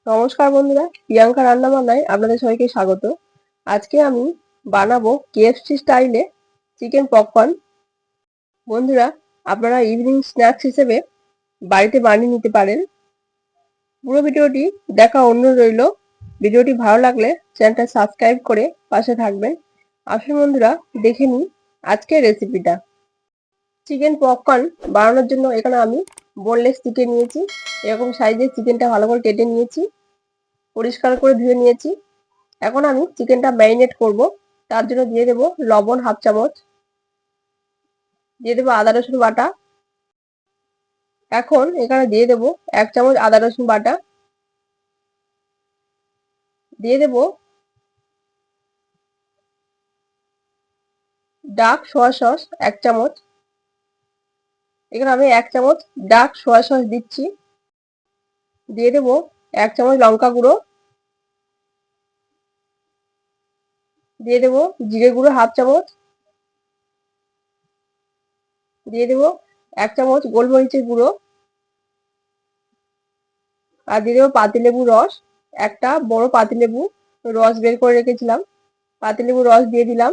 নমস্কার বন্ধুরা, প্রিয়াঙ্কা রান্না বান্নায় আপনাদের সবাইকে স্বাগত। আজকে আমি বানাবো কেএফসি স্টাইলে চিকেন পপকর্ন। বন্ধুরা, আপনারা ইভিনিং স্ন্যাক্স হিসেবে বাড়িতে বানিয়ে নিতে পারেন। পুরো ভিডিওটি দেখা অনুরোধ রইল। ভিডিওটি ভালো লাগলে চ্যানেলটা সাবস্ক্রাইব করে পাশে থাকবেন। আসুন বন্ধুরা, দেখে নিই আজকের রেসিপিটা। চিকেন পপকর্ন বানানোর জন্য এখানে আমি বোনলেস চিকেন নিয়েছি। এরকম সাইজের চিকেনটা ভালো করে কেটে নিয়েছি, পরিষ্কার করে ধুয়ে নিয়েছি। এখন আমি চিকেনটা ম্যারিনেট করব। তার জন্য দিয়ে দেব লবণ হাফ চামচ, দিয়ে দেবো আদা রসুন বাটা। এখন এখানে দিয়ে দেব 1 চামচ আদা রসুন বাটা, দিয়ে দেব ডার্ক সোয়া সস 1 চামচ। এখানে আমি 1 চামচ ডার্ক সোয়া সস দিচ্ছি। দিয়ে দেব 1 চামচ লঙ্কা গুঁড়ো, দিয়ে দেব জিরে গুঁড়ো হাফ চামচ, দিয়ে দেব 1 চামচ গোলমরিচের গুঁড়ো, আর দিয়ে দেবো পাতিলেবুর রস। একটা বড় পাতিলেবু রস বের করে রেখেছিলাম, পাতিলেবুর রস দিয়ে দিলাম।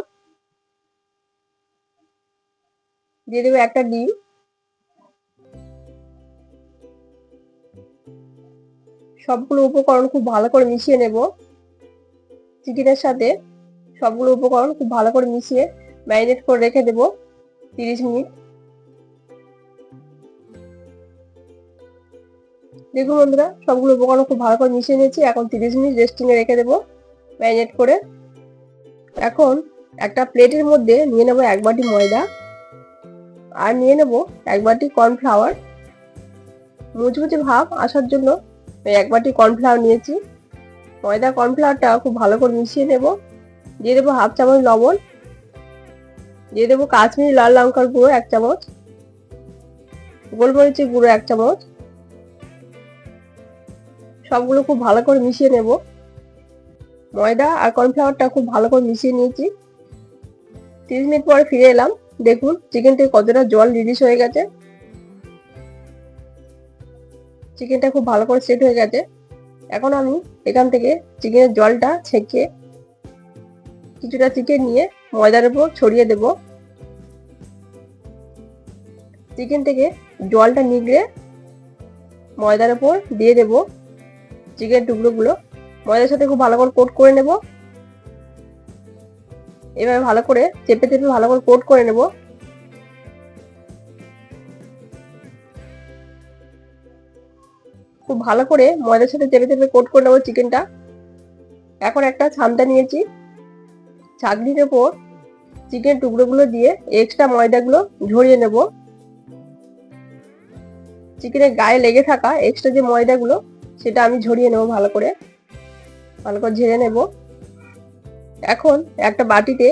দিয়ে দেবো একটা ডিম। সবগুলো উপকরণ খুব ভালো করে মিশিয়ে নেব। চিকেনের সাথে সবগুলো উপকরণ খুব ভালো করে মিশিয়ে ম্যারিনেট করে রেখে দেব 30 মিনিট। দেখুন বন্ধুরা, সবগুলো উপকরণ খুব ভালো করে মিশিয়ে নিয়েছি। এখন 30 মিনিট রেস্টিং এ রেখে দেব ম্যারিনেট করে। এখন একটা প্লেটের মধ্যে নিয়ে নেব 1 বাটি ময়দা, আর নিয়ে নেব 1 বাটি কর্নফ্লাওয়ার। মুচমুচে ভাব আসার জন্য 1 বাটি কর্নফ্লাওয়ার নিয়েছি। ময়দা কর্নফ্লাওয়ারটা খুব ভালো করে মিশিয়ে নেব। দিয়ে দেবো হাফ চামচ লবণ, দিয়ে দেবো কাশ্মীরি লাল লঙ্কার গুঁড়ো 1 চামচ, গোলমরিচের গুঁড়ো 1 চামচ। সবগুলো খুব ভালো করে মিশিয়ে নেব। ময়দা আর কর্নফ্লাওয়ারটা খুব ভালো করে মিশিয়ে নিয়েছি। 30 মিনিট পরে ফিরে এলাম। দেখুন চিকেন থেকে কতটা জল রিলিজ হয়ে গেছে। চিকেনটা খুব ভালো করে সেট হয়ে গেছে। এখন আমি এখান থেকে চিকেনের জলটা ছেঁকে কিছুটা চিকেন নিয়ে ময়দার উপর ছড়িয়ে দেব। চিকেন থেকে জলটা নিগড়ে ময়দার উপর দিয়ে দেব চিকেন টুকরোগুলো। ময়দার সাথে খুব ভালো করে কোট করে নেব। এভাবে ভালো করে চেপে চেপে ভালো করে কোট করে নেব। খুব ভালো করে ময়দার সাথে চেপে চেপে কোট করে নেব চিকেনটা। এখন একটা ছামটা নিয়েছি, ছাঁকনির উপর চিকেন টুকরোগুলো দিয়ে এক্সট্রা ময়দাগুলো ঝরিয়ে নেব। চিকেনের গায়ে লেগে থাকা এক্সট্রা যে ময়দাগুলো সেটা আমি ঝরিয়ে নেব, ভালো করে ঝেড়ে নেব। এখন একটা বাটিতে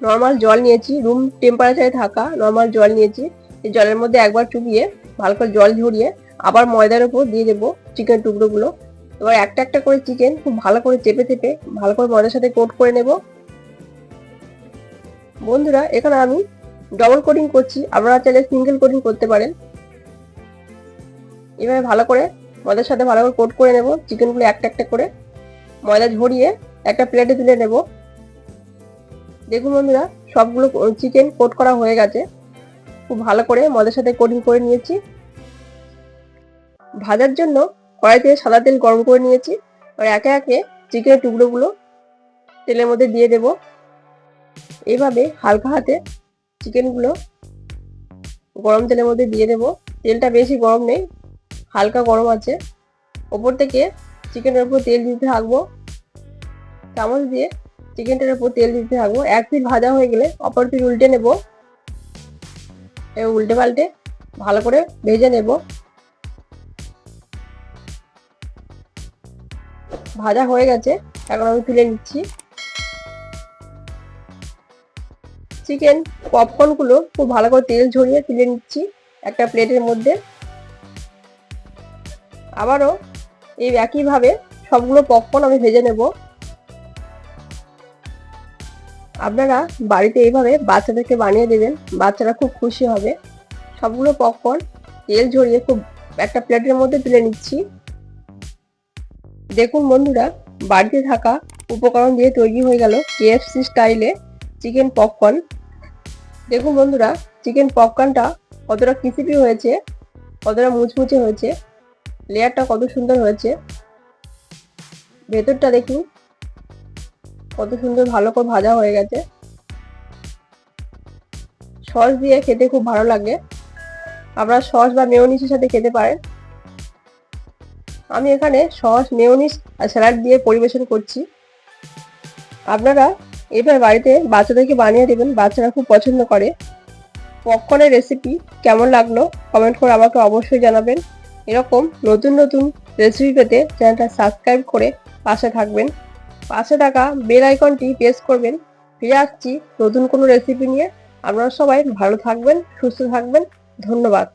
নর্মাল জল নিয়েছি, রুম টেম্পারেচারে থাকা নর্মাল জল নিয়েছি। এই জলের মধ্যে একবার চুবিয়ে ভালো করে জল ঝরিয়ে আবার ময়দার উপর দিয়ে দেবো চিকেন টুকরোগুলো। এবার একটা একটা করে চিকেন খুব ভালো করে চেপে চেপে ভালো করে ময়দার সাথে কোট করে নেব। বন্ধুরা, এখানে আমি ডবল কোটিং করছি, আপনারা চাইলে সিঙ্গেল কোটিং করতে পারেন। এভাবে ভালো করে ময়দার সাথে ভালো করে কোট করে নেব চিকেনগুলো একটা একটা করে। ময়দা ঝরিয়ে একটা প্লেটে তুলে নেব। দেখুন বন্ধুরা, সবগুলো চিকেন কোট করা হয়ে গেছে। খুব ভালো করে ময়দার সাথে কোটিং করে নিয়েছি। ভাজার জন্য কড়াইতে সাদা তেল গরম করে নিয়েছি। আর একে একে চিকেনের টুকরোগুলো তেলের মধ্যে দিয়ে দেব। এইভাবে হালকা হাতে চিকেনগুলো গরম তেলের মধ্যে দিয়ে দেব। তেলটা বেশি গরম নেই, হালকা গরম আছে। ওপর থেকে চিকেনের উপর তেল দিতে থাকবো, চামচ দিয়ে চিকেনটার উপর তেল দিতে থাকবো। 1 পিঠ ভাজা হয়ে গেলে অপর পিঠ উল্টে নেব। উল্টে পাল্টে ভালো করে ভেজে নেব। ভাজা হয়ে গেছে, এখন আমি তুলে নিচ্ছি। চিকেন পপকর্নগুলো খুব ভালো করে তেল ঝরিয়ে তুলে নিচ্ছি একটা প্লেটের মধ্যে। আবারও এই একইভাবে সবগুলো পপকর্ন আমি ভেজে নেব। আপনারা বাড়িতে এইভাবে বাচ্চাদেরকে বানিয়ে দেবেন, বাচ্চারা খুব খুশি হবে। সবগুলো পপকর্ন তেল ঝরিয়ে খুব একটা প্লেটের মধ্যে তুলে নিচ্ছি। দেখুন বন্ধুরা, বাড়িতে থাকা উপকরণ দিয়ে তৈরি হয়ে গেল কেএফসি স্টাইলে চিকেন পপকর্ন। দেখুন বন্ধুরা, চিকেন পপকর্নটা কতটা ক্রিসপি হয়েছে, কতটা মুচমুচে হয়েছে, লেয়ারটা কত সুন্দর হয়েছে। ভেতরটা দেখুন কত সুন্দর ভালো করে ভাজা হয়ে গেছে। সস দিয়ে খেতে খুব ভালো লাগে, আপনারা সস বা মেয়োনিজের সাথে খেতে পারেন। আমি এখানে সস, মেয়োনিজ আর স্যালাড দিয়ে পরিবেশন করছি। আপনারা এবার বাড়িতে বাচ্চাদেরকে বানিয়ে দেবেন, বাচ্চারা খুব পছন্দ করে। পপকর্নের রেসিপি কেমন লাগলো কমেন্ট করে আমাকে অবশ্যই জানাবেন। এরকম নতুন নতুন রেসিপি পেতে চ্যানেলটা সাবস্ক্রাইব করে পাশে থাকবেন। পাশে থাকা বেল আইকনটি প্রেস করবেন। ফিরে আসছি নতুন কোনো রেসিপি নিয়ে। আপনারা সবাই ভালো থাকবেন, সুস্থ থাকবেন। ধন্যবাদ।